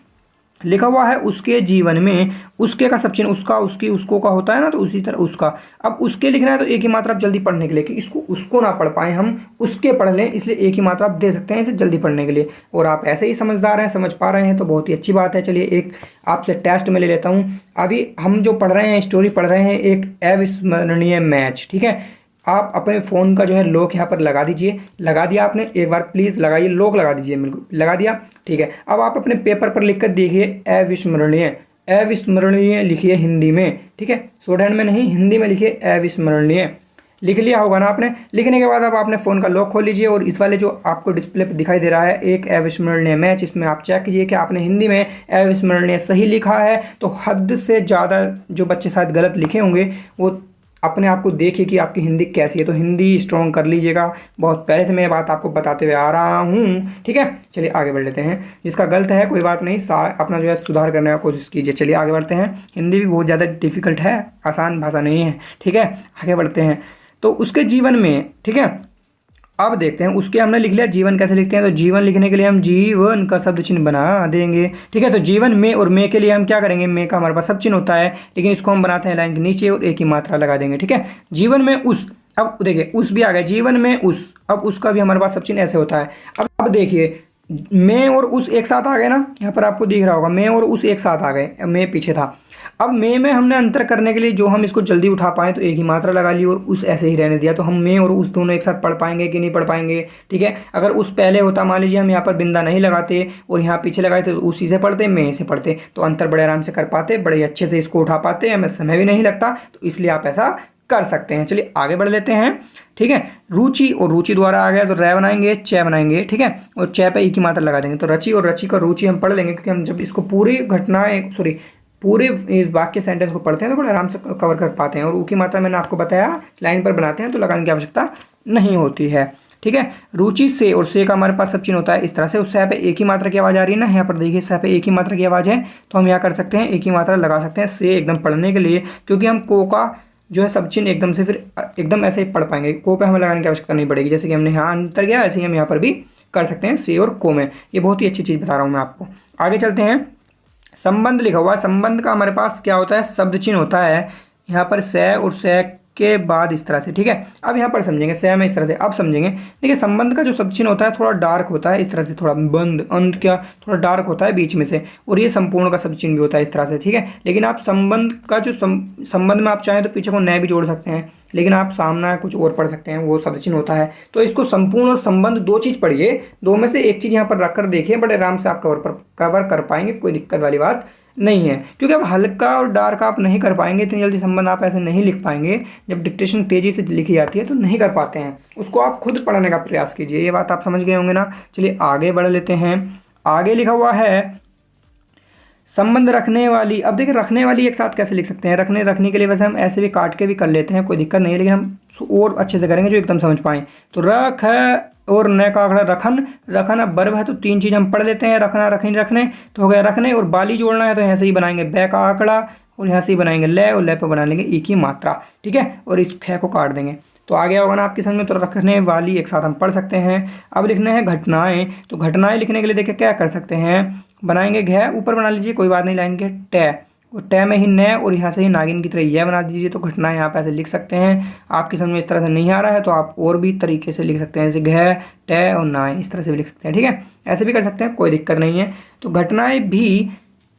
लिखा हुआ है उसके जीवन में, उसके का सब चिन्ह उसका, उसकी, उसको का होता है ना, तो उसी तरह उसका। अब उसके लिखना है तो एक ही मात्रा आप जल्दी पढ़ने के लिए, कि इसको उसको ना पढ़ पाए हम उसके पढ़ लें, इसलिए एक ही मात्रा आप दे सकते हैं इसे जल्दी पढ़ने के लिए। और आप ऐसे ही समझदार हैं, समझ पा रहे हैं तो बहुत ही अच्छी बात है। चलिए एक आपसे टेस्ट में ले लेता हूँ। अभी हम जो पढ़ रहे हैं, स्टोरी पढ़ रहे हैं, एक अविस्मरणीय मैच, ठीक है। आप अपने फ़ोन का जो है लॉक यहाँ पर लगा दीजिए। लगा दिया आपने, एक बार प्लीज़ लगाइए, लॉक लगा दीजिए, बिल्कुल लगा दिया, ठीक है। अब आप अपने पेपर पर लिख कर देखिए अविस्मरणीय, अविस्मरणीय लिखिए हिंदी में, ठीक है। शॉर्ट हैंड में नहीं, हिंदी में लिखिए अविस्मरणीय। लिख लिया होगा ना आपने। लिखने के बाद अब आपने फ़ोन का लॉक खोल लीजिए और इस वाले जो आपको डिस्प्ले पर दिखाई दे रहा है एक अविस्मरणीय मैच, इसमें आप चेक कीजिए कि आपने हिंदी में अविस्मरणीय सही लिखा है। तो हद से ज़्यादा जो बच्चे शायद गलत लिखे होंगे वो अपने आप को देखिए कि आपकी हिंदी कैसी है। तो हिंदी स्ट्रॉन्ग कर लीजिएगा। बहुत पहले से मैं ये बात आपको बताते हुए आ रहा हूँ, ठीक है। चलिए आगे बढ़ लेते हैं। जिसका गलत है कोई बात नहीं, अपना जो है सुधार करने का कोशिश कीजिए। चलिए आगे बढ़ते हैं। हिंदी भी बहुत ज़्यादा डिफिकल्ट है, आसान भाषा नहीं है, ठीक है। आगे बढ़ते हैं। तो उसके जीवन में, ठीक है, अब देखते हैं। उसके हमने लिख लिया, जीवन कैसे लिखते हैं, तो जीवन लिखने के लिए हम जीवन का शब्द चिन्ह बना देंगे, ठीक है। तो जीवन में और में के लिए हम क्या करेंगे, में का हमारे पास सब चिन्ह होता है, लेकिन इसको हम बनाते हैं लाइन के नीचे और एक ही मात्रा लगा देंगे, ठीक है। जीवन में उस, अब देखिए उस भी आ गया, जीवन में उस, अब उसका भी हमारे पास सब चिन्ह ऐसे होता है। अब देखिए में और उस एक साथ आ गए ना, यहाँ पर आपको दिख रहा होगा में और उस एक साथ आ गए, में पीछे था। अब में हमने अंतर करने के लिए जो हम इसको जल्दी उठा पाएँ तो एक ही मात्रा लगा ली और उस ऐसे ही रहने दिया। तो हम में और उस दोनों एक साथ पढ़ पाएंगे कि नहीं पढ़ पाएंगे, ठीक है। अगर उस पहले होता, मान लीजिए हम यहाँ पर बिंदा नहीं लगाते और यहाँ पीछे लगाए थे, तो उसी से पढ़ते, में से पढ़ते, तो अंतर बड़े आराम से कर पाते, बड़े अच्छे से इसको उठा पाते, हमें समय भी नहीं लगता। तो इसलिए आप ऐसा कर सकते हैं। चलिए आगे बढ़ लेते हैं। ठीक है, रुचि और रुचि द्वारा आ गया तो रै बनाएंगे, च बनाएंगे। ठीक है, और च पे ई की मात्रा लगा देंगे तो रचि, और रचि का रुचि हम पढ़ लेंगे क्योंकि हम जब इसको पूरी घटनाएं पूरे इस वाक्य सेंटेंस को पढ़ते हैं तो बड़े आराम से कवर कर पाते हैं। और ऊ की मात्रा मैंने आपको बताया लाइन पर बनाते हैं तो लगाने की आवश्यकता नहीं होती है। ठीक है, रुचि से, और से का हमारे पास सब चिन्ह होता है इस तरह से। उस से पे एक ही मात्रा की आवाज़ आ रही है ना, यहाँ पर देखिए से पे एक ही मात्रा की आवाज़ है तो हम यहाँ कर सकते हैं एक ही मात्रा लगा सकते हैं से एकदम पढ़ने के लिए, क्योंकि हम को का जो है सब चिन्ह एकदम से फिर एकदम ऐसे ही पढ़ पाएंगे। को पे हमें लगाने की आवश्यकता नहीं पड़ेगी, जैसे कि हमने यहाँ अंतर किया ऐसे ही हम यहाँ पर भी कर सकते हैं से और को में। ये बहुत ही अच्छी चीज़ बता रहा हूँ मैं आपको। आगे चलते हैं। संबंध लिखा हुआ है, संबंध का हमारे पास क्या होता है, शब्द चिन्ह होता है यहाँ पर से और से के बाद इस तरह से। ठीक है, अब यहाँ पर समझेंगे से में इस तरह से, अब समझेंगे। देखिए संबंध का जो शब्द चिन्ह होता है थोड़ा डार्क होता है इस तरह से, थोड़ा बंद अंत क्या थोड़ा डार्क होता है बीच में से, और ये संपूर्ण का शब्द चिन्ह भी होता है इस तरह से। ठीक है, लेकिन आप संबंध का जो संबंध में आप चाहें तो पीछे को नए भी जोड़ सकते हैं, लेकिन आप सामना कुछ और पढ़ सकते हैं, वो शब्द चिन्ह होता है। तो इसको संपूर्ण और संबंध दो चीज़ पढ़िए, दो में से एक चीज़ यहाँ पर रखकर देखिए, बड़े आराम से आप कवर कर पाएंगे, कोई दिक्कत वाली बात नहीं है। क्योंकि अब हल्का और डार्क आप नहीं कर पाएंगे इतनी जल्दी, संबंध आप ऐसे नहीं लिख पाएंगे। जब डिक्टेशन तेजी से लिखी जाती है तो नहीं कर पाते हैं, उसको आप खुद पढ़ने का प्रयास कीजिए। ये बात आप समझ गए होंगे ना। चलिए आगे बढ़ लेते हैं। आगे लिखा हुआ है संबंध रखने वाली। अब देखिए रखने वाली एक साथ कैसे लिख सकते हैं, रखने के लिए वैसे हम ऐसे भी काट के भी कर लेते हैं, कोई दिक्कत नहीं है, लेकिन हम और अच्छे से करेंगे जो एकदम समझ पाएँ। तो रख है और न का आंकड़ा रखन, रखन अब वर्ब है तो तीन चीज़ हम पढ़ लेते हैं, रखना रखनी रखने तो हो गया रखने, और बाली जोड़ना है तो यहाँ से ही बनाएंगे बै का आंकड़ा, और यहाँ से ही बनाएंगे ले, और ले पे बना लेंगे ई की मात्रा। ठीक है, और इस ख को काट देंगे तो आ गया होगा ना आपकी समझ में। तो रखने वाली एक साथ हम पढ़ सकते हैं। अब लिखना है घटनाएं, तो घटनाएं लिखने के लिए देखिए क्या कर सकते हैं, बनाएंगे घ ऊपर बना लीजिए कोई बात नहीं लाइन के ट, और ट में ही न, और यहाँ से ही नागिन की तरह यह बना दीजिए। तो घटना यहाँ पे ऐसे लिख सकते हैं। आपकी समझ में इस तरह से नहीं आ रहा है तो आप और भी तरीके से लिख सकते हैं, जैसे घ ट और ना, इस तरह से भी लिख सकते हैं। ठीक है, ऐसे भी कर सकते हैं, कोई दिक्कत नहीं है। तो घटनाएं भी,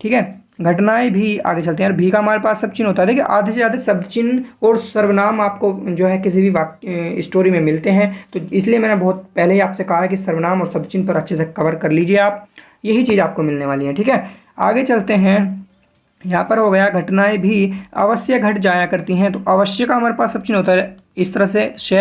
ठीक है, घटनाएं भी। आगे चलते हैं। और भी का हमारे पास सब चिन्ह होता है। देखिए आधे से ज़्यादा शब्द चिन्ह और सर्वनाम आपको जो है किसी भी वाक्य स्टोरी में मिलते हैं, तो इसलिए मैंने बहुत पहले ही आपसे कहा है कि सर्वनाम और शब्द चिन्ह पर अच्छे से कवर कर लीजिए आप, यही चीज़ आपको मिलने वाली है। ठीक है, आगे चलते हैं। यहाँ पर हो गया घटनाएं भी अवश्य घट जाया करती हैं, तो अवश्य का हमारे पास सब चिन्ह होता है इस तरह से श,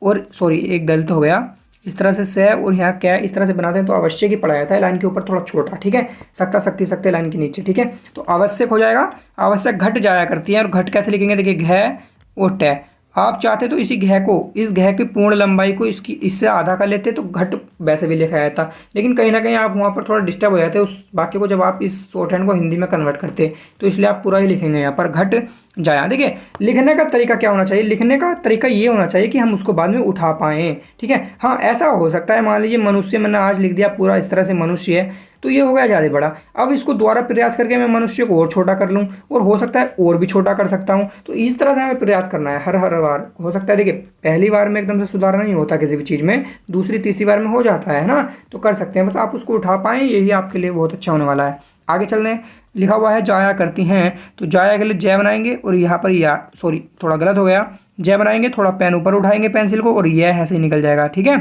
और सॉरी एक गलत हो गया, इस तरह से से और यहाँ क्या इस तरह से बनाते हैं तो अवश्य की पढ़ा जाता है, लाइन के ऊपर थोड़ा छोटा। ठीक है, सकता सकती सकते लाइन के नीचे। ठीक है, तो आवश्यक हो जाएगा, आवश्यक घट जाया करती है। और घट कैसे लिखेंगे, देखिए घ और ट। आप चाहते तो इसी घ को, इस घ की पूर्ण लंबाई को इससे आधा कर लेते तो घट वैसे भी लिखा जाता, लेकिन कहीं ना कहीं आप वहाँ पर थोड़ा डिस्टर्ब हो जाते उस वाक्य को जब आप इस शॉर्ट हैंड को हिंदी में कन्वर्ट करते, तो इसलिए आप पूरा ही लिखेंगे यहाँ पर घट जाया। देखिए लिखने का तरीका क्या होना चाहिए, लिखने का तरीका ये होना चाहिए कि हम उसको बाद में उठा पाएँ। ठीक है, हाँ ऐसा हो सकता है, मान लीजिए मनुष्य मैंने आज लिख दिया पूरा इस तरह से मनुष्य है, तो ये हो गया ज़्यादा बड़ा। अब इसको दोबारा प्रयास करके मैं मनुष्य को और छोटा कर लूँ, और हो सकता है और भी छोटा कर सकता हूँ। तो इस तरह से हमें प्रयास करना है हर बार। हो सकता है देखिए पहली बार में एकदम से सुधार नहीं होता किसी भी चीज़ में, दूसरी तीसरी बार में हो जाता है ना, तो कर सकते हैं, बस आप उसको उठा पाएँ, यही आपके लिए बहुत अच्छा होने वाला है। आगे चलने हैं। लिखा हुआ है जाया करती हैं, तो जाया के लिए जय बनाएंगे, और यहाँ पर या सॉरी थोड़ा गलत हो गया, जय बनाएंगे, थोड़ा पेन ऊपर उठाएंगे पेंसिल को, और यह ऐसे ही निकल जाएगा। ठीक है,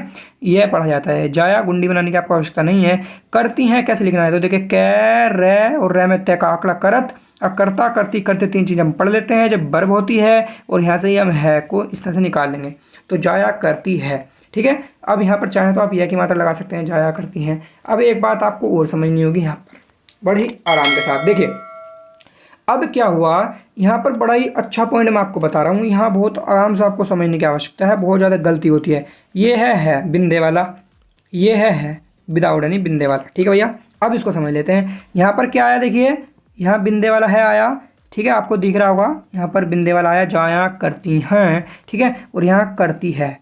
यह पढ़ा जाता है। जाया गुंडी बनाने की आपको आवश्यकता नहीं है। करती हैं कैसे लिखना है, तो देखिए कै रे और रे में तय का आंकड़ा करत, और करता करती करते तीन चीज़ हम पढ़ लेते हैं जब वर्ब होती है, और यहाँ से ही हम है को इस तरह से निकाल लेंगे, तो जाया करती है। ठीक है, अब यहाँ पर चाहें तो आप यह की मात्रा लगा सकते हैं, जाया करती हैं। अब एक बात आपको और समझनी होगी यहाँ पर बड़ी आराम के साथ। देखिए अब क्या हुआ, यहाँ पर बड़ा ही अच्छा पॉइंट मैं आपको बता रहा हूँ, यहाँ बहुत आराम से आपको समझने की आवश्यकता है, बहुत ज़्यादा गलती होती है। ये है बिंदे वाला, ये है विदाउट यानी बिंदे वाला। ठीक है भैया, अब इसको समझ लेते हैं। यहाँ पर क्या आया, देखिए यहाँ बिंदे वाला है आया, ठीक है, आपको दिख रहा होगा यहाँ पर बिंदे वाला आया, जाया करती हैं। ठीक है, और यहाँ करती है।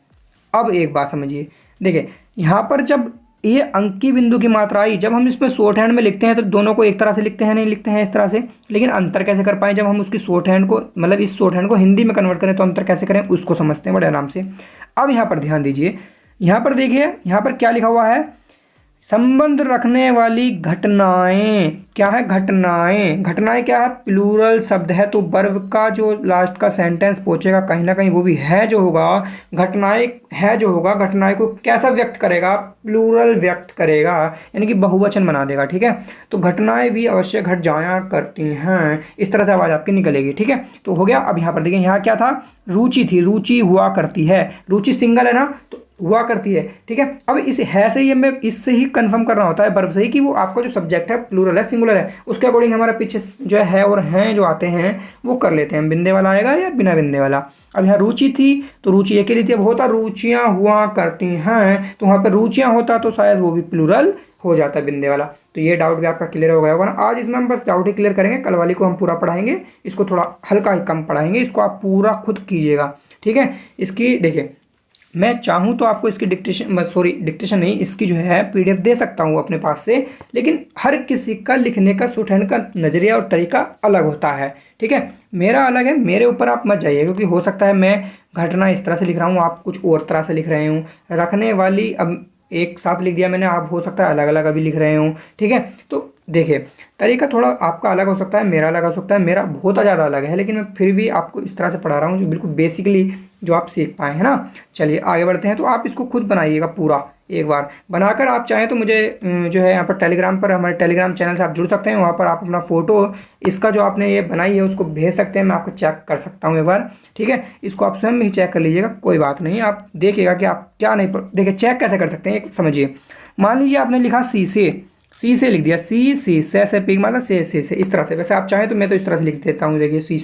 अब एक बात समझिए, देखिए यहाँ पर जब ये अंक की बिंदु की मात्रा आई, जब हम इसमें शॉर्ट हैंड में लिखते हैं तो दोनों को एक तरह से लिखते हैं, नहीं लिखते हैं इस तरह से, लेकिन अंतर कैसे कर पाएं, जब हम उसकी शॉर्ट हैंड को मतलब इस शॉर्ट हैंड को हिंदी में कन्वर्ट करें तो अंतर कैसे करें उसको समझते हैं बड़े आराम से। अब यहाँ पर ध्यान दीजिए, यहाँ पर देखिए यहाँ पर क्या लिखा हुआ है, संबंध रखने वाली घटनाएं क्या है? घटनाएं, घटनाएं क्या है? प्लूरल शब्द है, तो वर्ब का जो लास्ट का सेंटेंस पहुंचेगा कहीं ना कहीं वो भी है जो होगा। घटनाएं है जो होगा, घटनाएं को कैसा व्यक्त करेगा? प्लूरल व्यक्त करेगा, यानी कि बहुवचन बना देगा। ठीक है, तो घटनाएं भी अवश्य घट जाया करती हैं, इस तरह से आवाज़ आपकी निकलेगी। ठीक है, तो हो गया। अब यहाँ पर देखिए, यहाँ क्या था? रुचि थी, रुचि हुआ करती है, रुचि सिंगल है ना, तो हुआ करती है। ठीक है, अब इस है से ही हमें इससे ही कंफर्म करना होता है, वर्ब से ही, कि वो आपका जो सब्जेक्ट है प्लूरल है सिंगुलर है, उसके अकॉर्डिंग हमारा पीछे जो है और हैं जो आते हैं वो कर लेते हैं। बिंदे वाला आएगा या बिना बिंदे वाला। अब यहाँ रुचि थी तो रुचि एक ही थी, अब होता रुचियाँ हुआ करती हैं, तो वहाँ पर रुचियाँ होता तो शायद वो भी प्लूरल हो जाता है बिंदे वाला। तो ये डाउट भी आपका क्लियर हो गया होगा ना। आज इसमें हम बस डाउट ही क्लियर करेंगे, कल वाली को हम पूरा पढ़ाएंगे, इसको थोड़ा हल्का ही कम पढ़ाएंगे, इसको आप पूरा खुद कीजिएगा। ठीक है, इसकी देखिए, मैं चाहूँ तो आपको इसकी डिक्टेशन नहीं, इसकी जो है पीडीएफ दे सकता हूँ अपने पास से, लेकिन हर किसी का लिखने का शॉर्ट हैंड का नज़रिया और तरीका अलग होता है। ठीक है, मेरा अलग है, मेरे ऊपर आप मत जाइए, क्योंकि हो सकता है मैं घटना इस तरह से लिख रहा हूँ, आप कुछ और तरह से लिख रहे हूँ। रखने वाली अब एक साथ लिख दिया मैंने, आप हो सकता है अलग अलग अभी लिख रहे हूँ। ठीक है, तो देखिए, तरीका थोड़ा आपका अलग हो सकता है, मेरा अलग हो सकता है, मेरा बहुत ज़्यादा अलग है, लेकिन मैं फिर भी आपको इस तरह से पढ़ा रहा हूँ जो बिल्कुल बेसिकली जो आप सीख पाए, है ना। चलिए आगे बढ़ते हैं। तो आप इसको खुद बनाइएगा पूरा, एक बार बनाकर आप चाहें तो मुझे जो है यहाँ पर टेलीग्राम पर, हमारे टेलीग्राम चैनल से आप जुड़ सकते हैं, वहाँ पर आप अपना फ़ोटो इसका जो आपने ये बनाई है उसको भेज सकते हैं, मैं आपको चेक कर सकता हूँ एक बार। ठीक है, इसको आप स्वयं ही चेक कर लीजिएगा, कोई बात नहीं, आप देखिएगा कि आप क्या नहीं देखिए चेक कैसे कर सकते हैं, एक समझिए। मान लीजिए आपने लिखा सी से लिख दिया, सी से पी मतलब से इस तरह से। वैसे आप चाहें तो मैं तो इस तरह से लिख देता हूँ, देखिए सी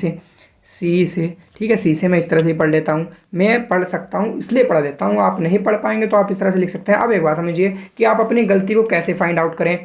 से। ठीक है, सी से मैं इस तरह से पढ़ लेता हूँ, मैं पढ़ सकता हूँ इसलिए पढ़ देता हूँ, आप नहीं पढ़ पाएंगे तो आप इस तरह से लिख सकते हैं। अब एक बात समझिए कि आप अपनी गलती को कैसे फाइंड आउट करें।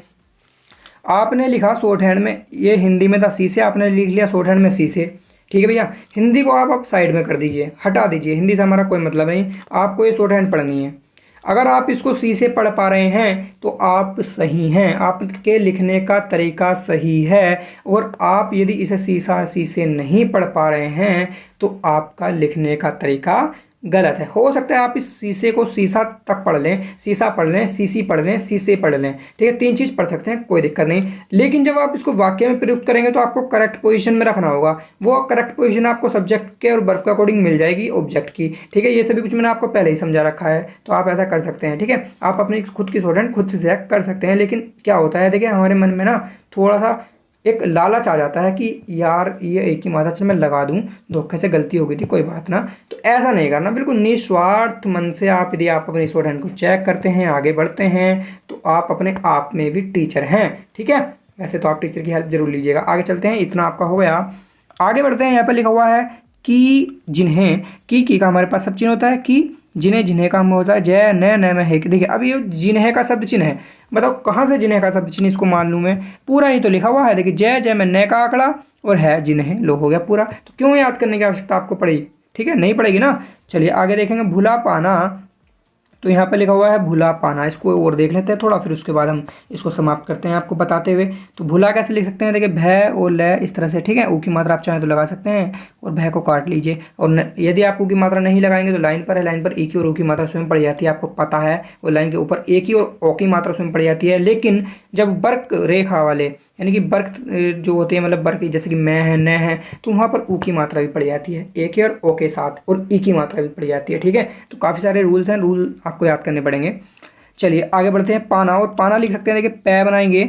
आपने लिखा शॉर्ट हैंड में, ये हिंदी में था सी से, आपने लिख लिया शॉर्ट हैंड में सी से। ठीक है भैया, हिंदी को आप साइड में कर दीजिए, हटा दीजिए, हिंदी से हमारा कोई मतलब नहीं, आपको ये शॉर्ट हैंड पढ़नी है। अगर आप इसको सी से पढ़ पा रहे हैं तो आप सही हैं, आपके लिखने का तरीका सही है। और आप यदि इसे सी से नहीं पढ़ पा रहे हैं तो आपका लिखने का तरीका गलत है। हो सकता है आप इस शीशे को शीशा तक पढ़ लें, शीशा पढ़ लें, सीसी पढ़ लें, शीशे पढ़ लें। ठीक है, 3 चीज़ पढ़ सकते हैं, कोई दिक्कत नहीं। लेकिन जब आप इसको वाक्य में प्रयुक्त करेंगे तो आपको करेक्ट पोजीशन में रखना होगा। वो करेक्ट पोजीशन आपको सब्जेक्ट के और वर्ब के अकॉर्डिंग मिल जाएगी, ऑब्जेक्ट की। ठीक है, ये सभी कुछ मैंने आपको पहले ही समझा रखा है, तो आप ऐसा कर सकते हैं। ठीक है, आप अपनी खुद की शॉर्ट हैंड खुद से चेक कर सकते हैं। लेकिन क्या होता है, देखिए हमारे मन में ना थोड़ा सा एक लालच आ जाता है कि यार ये एक ही मात्रा, चल मैं लगा दूं, धोखे से गलती हो गई थी, कोई बात ना। तो ऐसा नहीं करना, बिल्कुल निस्वार्थ मन से आप यदि आप अपनी शॉर्ट हैंड को चेक करते हैं, आगे बढ़ते हैं, तो आप अपने आप में भी टीचर हैं। ठीक है, वैसे तो आप टीचर की हेल्प जरूर लीजिएगा। आगे चलते हैं, इतना आपका हो गया, आगे बढ़ते हैं। यहाँ पर लिखा हुआ है कि जिन्हें, की का हमारे पास सब चिन्ह होता है, कि जिन्हें का हम होता है जय न में है। देखिए अब ये जिन्हें का शब्द चिन्ह है, बताओ कहाँ से जिन्हें का शब्द चिन्ह इसको मान लूँ मैं? पूरा ही तो लिखा हुआ है, देखिए जय में न का आंकड़ा और है जिन्हें, लो हो गया पूरा। तो क्यों याद करने की आवश्यकता आपको पड़ी? ठीक है, नहीं पड़ेगी ना। चलिए आगे देखेंगे, भुला पाना। तो यहाँ पे लिखा हुआ है भुला पाना, इसको और देख लेते हैं थोड़ा, फिर उसके बाद हम इसको समाप्त करते हैं आपको बताते हुए। तो भुला कैसे लिख सकते हैं, देखिए भय और लय इस तरह से। ठीक है, ऊ की मात्रा आप चाहें तो लगा सकते हैं और भय को काट लीजिए। और यदि आप ऊ की मात्रा नहीं लगाएंगे तो लाइन पर है, लाइन पर ई की और ऊ की मात्रा स्वयं पड़ जाती है, आपको पता है। और लाइन के ऊपर ए की और ओ की मात्रा स्वयं पड़ जाती है। लेकिन जब वर्क रेखा वाले यानी कि वर्क जो होते हैं, मतलब वर्क जैसे कि मैं है, न है, तो वहाँ पर ऊ की मात्रा भी पड़ जाती है, ए के और ओ के साथ, और ई की मात्रा भी पड़ जाती है। ठीक है, तो काफ़ी सारे रूल्स हैं, रूल आपको याद करने पड़ेंगे। चलिए आगे बढ़ते हैं। पाना, और पाना लिख सकते हैं, देखिए पै बनाएंगे,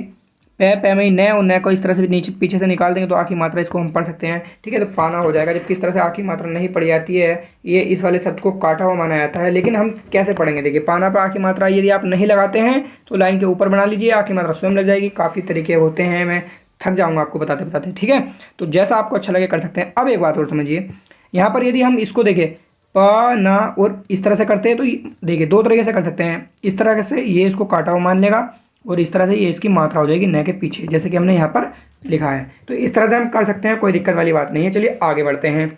पै में ही न, और न को इस तरह से नीचे पीछे से निकाल देंगे तो आ की मात्रा इसको हम पढ़ सकते हैं। ठीक है, तो पाना हो जाएगा। जबकि इस तरह से आ की मात्रा नहीं पड़ जाती है, ये इस वाले शब्द को काटा हुआ माना जाता है। लेकिन हम कैसे पढ़ेंगे, देखिए पाना पर आ की मात्रा यदि आप नहीं लगाते हैं तो लाइन के ऊपर बना लीजिए, आ की मात्रा स्वयं लग जाएगी। काफ़ी तरीके होते हैं, मैं थक जाऊँगा आपको बताते बताते। ठीक है, तो जैसा आपको अच्छा लगे कर सकते हैं। अब एक बात और समझिए, यहाँ पर यदि हम इसको देखें प ना और इस तरह से करते हैं तो देखिए 2 तरीके से कर सकते हैं। इस तरह से ये इसको काटा हुआ मान लेगा और इस तरह से ये इसकी मात्रा हो जाएगी न के पीछे, जैसे कि हमने यहाँ पर लिखा है। तो इस तरह से हम कर सकते हैं, कोई दिक्कत वाली बात नहीं है। चलिए आगे बढ़ते हैं।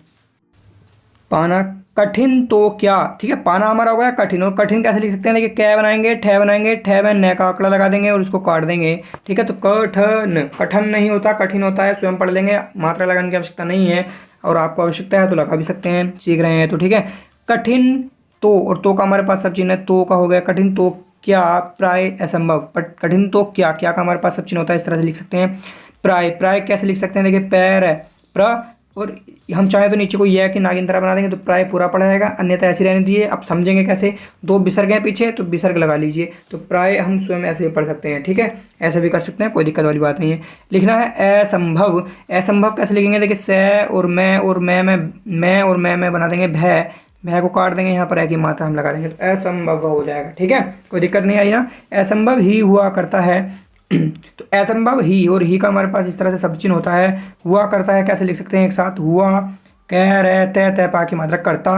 पाना, कठिन तो क्या। ठीक है, पाना हमारा हो गया कठिन। और कठिन कैसे लिख सकते हैं, देखिए कै बनाएंगे, ठे बनाएंगे, ठे में न का आंकड़ा लगा देंगे और उसको काट देंगे। ठीक है, तो कठन, कठन नहीं होता, कठिन होता है, स्वयं पढ़ लेंगे, मात्रा लगाने की आवश्यकता नहीं है। और आपको आवश्यकता है तो लगा भी सकते हैं, सीख रहे हैं तो। ठीक है, कठिन तो, और तो का हमारे पास सब चिन्ह है, तो का हो गया कठिन तो क्या, प्राय असंभव, बट कठिन तो क्या, क्या का हमारे पास सब चिन्ह होता है, इस तरह से लिख सकते हैं। प्राय, प्राय कैसे लिख सकते हैं, देखिए पैर है प्र, और हम चाहे तो नीचे को यह कि नागिन तरह बना देंगे तो प्राय पूरा पड़ जाएगा, अन्यथा ऐसे रहने दीजिए। आप समझेंगे कैसे, दो विसर्ग हैं पीछे तो विसर्ग लगा लीजिए, तो प्राय हम स्वयं ऐसे भी पढ़ सकते हैं, ठीक है, ऐसे भी कर सकते हैं, कोई दिक्कत वाली बात नहीं है। लिखना है असंभव। असंभव कैसे लिखेंगे, देखिए से और मैं और मैं और मैं बना देंगे भय, भय को काट देंगे, यहाँ पर है की मात्रा हम लगा देंगे तो असंभव हो जाएगा, ठीक है, कोई दिक्कत नहीं आई ना। असंभव ही हुआ करता है तो असंभव ही, और ही का हमारे पास इस तरह से सब चिन्ह होता है। हुआ करता है कैसे लिख सकते हैं, एक साथ, हुआ, कह रहे, तय, तय पा की मात्रा, करता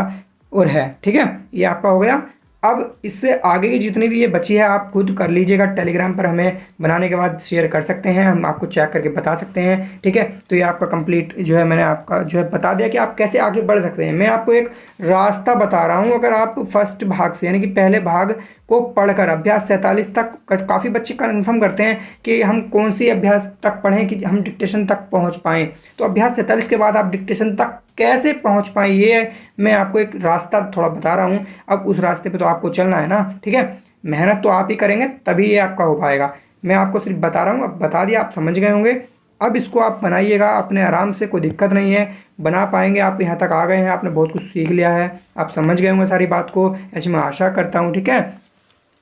और है, ठीक है, ये आपका हो गया। अब इससे आगे की जितनी भी ये बची है आप खुद कर लीजिएगा, टेलीग्राम पर हमें बनाने के बाद शेयर कर सकते हैं, हम आपको चेक करके बता सकते हैं, ठीक है। तो ये आपका कंप्लीट जो है मैंने आपका जो है बता दिया कि आप कैसे आगे बढ़ सकते हैं। मैं आपको एक रास्ता बता रहा हूँ, अगर आप फर्स्ट भाग से यानी कि पहले भाग को पढ़कर अभ्यास 47 तक, काफ़ी बच्चे कन्फर्म करते हैं कि हम कौन सी अभ्यास तक पढ़ें कि हम डिक्टेशन तक पहुँच पाएँ, तो अभ्यास 47 के बाद आप डिक्टेशन तक कैसे पहुंच पाए ये मैं आपको एक रास्ता थोड़ा बता रहा हूं। अब उस रास्ते पे तो आपको चलना है ना, ठीक है, मेहनत तो आप ही करेंगे तभी ये आपका हो पाएगा। मैं आपको सिर्फ बता रहा हूं, अब बता दिया, आप समझ गए होंगे। अब इसको आप बनाइएगा अपने आराम से, कोई दिक्कत नहीं है, बना पाएंगे। आप यहाँ तक आ गए हैं, आपने बहुत कुछ सीख लिया है, आप समझ गए होंगे सारी बात को, ऐसी मैं आशा करता हूँ, ठीक है।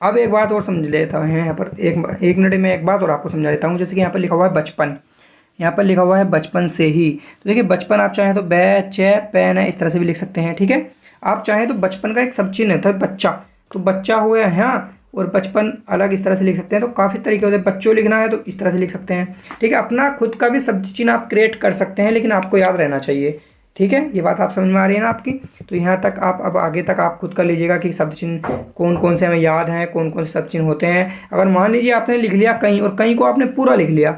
अब एक बात और समझ लेता है यहाँ पर, एक मिनट में एक बात और आपको समझा देता हूँ। जैसे कि यहाँ पर लिखा हुआ है बचपन, यहाँ पर लिखा हुआ है बचपन से ही, तो देखिए बचपन आप चाहें तो बै चे पैन है इस तरह से भी लिख सकते हैं, ठीक है। आप चाहें तो बचपन का एक सब चिन्ह होता है बच्चा, तो बच्चा हुआ है यहाँ, और बचपन अलग इस तरह से लिख सकते हैं। तो काफ़ी तरीके होते हैं, बच्चों लिखना है तो इस तरह से लिख सकते हैं, ठीक है। अपना खुद का भी शब्द चिन्ह आप क्रिएट कर सकते हैं, लेकिन आपको याद रहना चाहिए, ठीक है। ये बात आप समझ में आ रही है ना आपकी। तो यहाँ तक आप अब आगे तक आप खुद कर लीजिएगा कि शब्द चिन्ह कौन कौन से हमें याद हैं, कौन कौन से शब्द चिन्ह होते हैं। अगर मान लीजिए आपने लिख लिया कहीं और कहीं को आपने पूरा लिख लिया,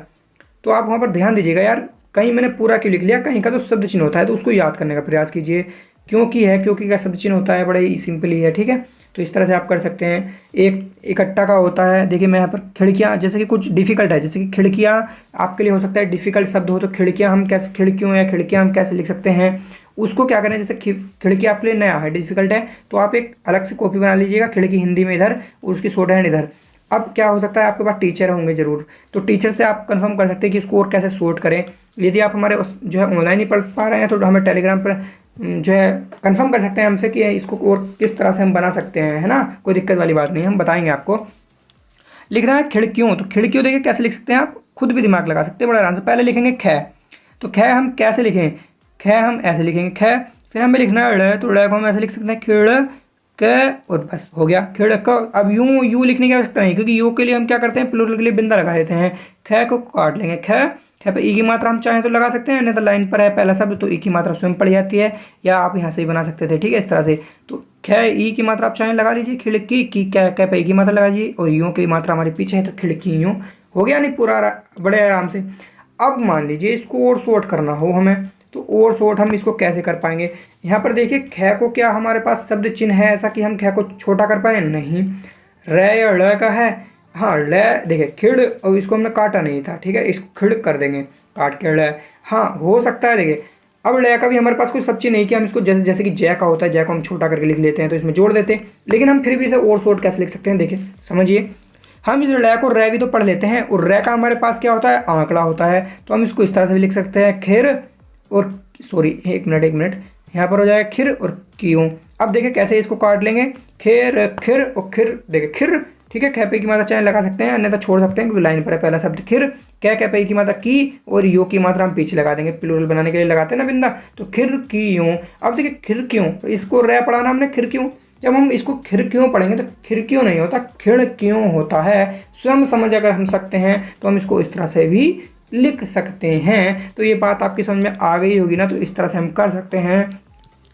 तो आप वहाँ पर ध्यान दीजिएगा, यार कहीं मैंने पूरा क्यों लिख लिया, कहीं का तो शब्द चिन्ह होता है, तो उसको याद करने का प्रयास कीजिए। क्योंकि है, क्योंकि का शब्द चिन्ह होता है, बड़े ही सिंपली है, ठीक है। तो इस तरह से आप कर सकते हैं। एक इकट्ठा का होता है, देखिए मैं यहाँ पर खिड़कियाँ, जैसे कि कुछ डिफिकल्ट है, जैसे कि खिड़कियाँ आपके लिए हो सकता है डिफिकल्ट शब्द हो, तो खिड़कियाँ हम कैसे, खिड़कियों या खिड़कियाँ हम कैसे लिख सकते हैं, उसको क्या करें। जैसे खिड़की आपके लिए नया है, डिफिकल्ट है, तो आप एक अलग से कॉपी बना लीजिएगा, खिड़की हिंदी में इधर और उसकी शॉर्ट हैंड इधर। अब क्या हो सकता है, आपके पास टीचर होंगे ज़रूर, तो टीचर से आप कंफर्म कर सकते हैं कि इसको और कैसे सॉर्ट करें। यदि आप हमारे जो है ऑनलाइन ही पढ़ पा रहे हैं तो हमें टेलीग्राम पर जो है कंफर्म कर सकते हैं हमसे कि इसको और किस तरह से हम बना सकते हैं, है ना, कोई दिक्कत वाली बात नहीं, हम बताएंगे आपको। लिख रहा है खिड़कियों, तो खिड़कियों देखिए कैसे लिख सकते हैं, आप खुद भी दिमाग लगा सकते हैं बड़े आराम से। पहले लिखेंगे ख, तो ख हम कैसे लिखें, ख हम ऐसे लिखेंगे ख, फिर हमें लिखना है ड़, तो ड़ को हम ऐसे लिख सकते हैं खिड़ क, और बस हो गया खिड़क। अब यूं लिखने की आवश्यकता नहीं, क्योंकि यू के लिए हम क्या करते हैं, प्लूरल के लिए बिंदा लगा देते हैं। ख को काट लेंगे, ख पे ई की मात्रा हम चाहें तो लगा सकते हैं, नहीं तो लाइन पर है पहला शब्द तो ई की मात्रा स्वयं पड़ जाती है, या आप यहाँ से ही बना सकते थे, ठीक है, इस तरह से। तो ख ई की मात्रा आप चाहें लगा लीजिए, खिड़की की कै पे ई की मात्रा लगा लीजिए, और यूँ की मात्रा हमारे पीछे है तो खिड़की यूँ हो गया, नहीं पूरा बड़े आराम से। अब मान लीजिए इसको और शॉर्ट करना हो हमें, तो और शॉर्ट हम इसको कैसे कर पाएंगे। यहाँ पर देखिए ख को क्या हमारे पास शब्द चिन्ह है ऐसा कि हम ख को छोटा कर पाए, नहीं। र या ड़ का है, हाँ ल, देखिए खिड़, और इसको हमने काटा नहीं था, ठीक है, इसको खिड़ कर देंगे काट के ड़, हाँ हो सकता है। देखिए अब ल का भी हमारे पास कोई सब चिन्ह नहीं कि हम इसको जैसे कि जय का होता है, जय को हम छोटा करके लिख लेते हैं तो इसमें जोड़ देते हैं, लेकिन हम फिर भी इसे और शॉर्ट कैसे लिख सकते हैं, देखिए समझिए। हम इस रै को रै भी तो पढ़ लेते हैं, और रै का हमारे पास क्या होता है, आंकड़ा होता है, तो हम इसको इस तरह से भी लिख सकते हैं खिर और सॉरी एक मिनट यहाँ पर हो जाएगा खिर और क्यों। अब देखिए कैसे इसको काट लेंगे, खिर खिर और खिर, देखिए खिर, ठीक है, खे पे की मात्रा चाहे लगा सकते हैं, अन्यथा छोड़ सकते हैं क्योंकि लाइन पर है पहला शब्द खिर। कै पे की मात्रा की, और यो की मात्रा हम पीछे लगा देंगे, प्लूरल बनाने के लिए लगाते हैं ना बिंदा, तो खिर की यूँ। अब देखिए खिर क्यों, इसको रै पढ़ाना हमने खिर क्यों, जब हम इसको खिर क्यों पढ़ेंगे तो खिर क्यों नहीं होता, खिड़ क्यों होता है। स्वयं समझ अगर हम सकते हैं तो हम इसको इस तरह से भी लिख सकते हैं। तो ये बात आपकी समझ में आ गई होगी ना, तो इस तरह से हम कर सकते हैं।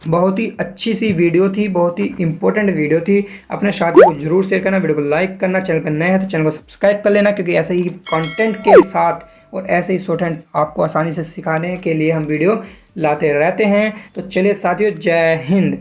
बहुत ही अच्छी सी वीडियो थी, बहुत ही इंपॉर्टेंट वीडियो थी। अपने साथियों को जरूर शेयर करना, वीडियो को लाइक करना, चैनल पर नए हैं तो चैनल को सब्सक्राइब कर लेना, क्योंकि ऐसे ही कंटेंट के साथ और ऐसे ही शॉर्ट हैंड आपको आसानी से सिखाने के लिए हम वीडियो लाते रहते हैं। तो चलिए साथियों, जय हिंद।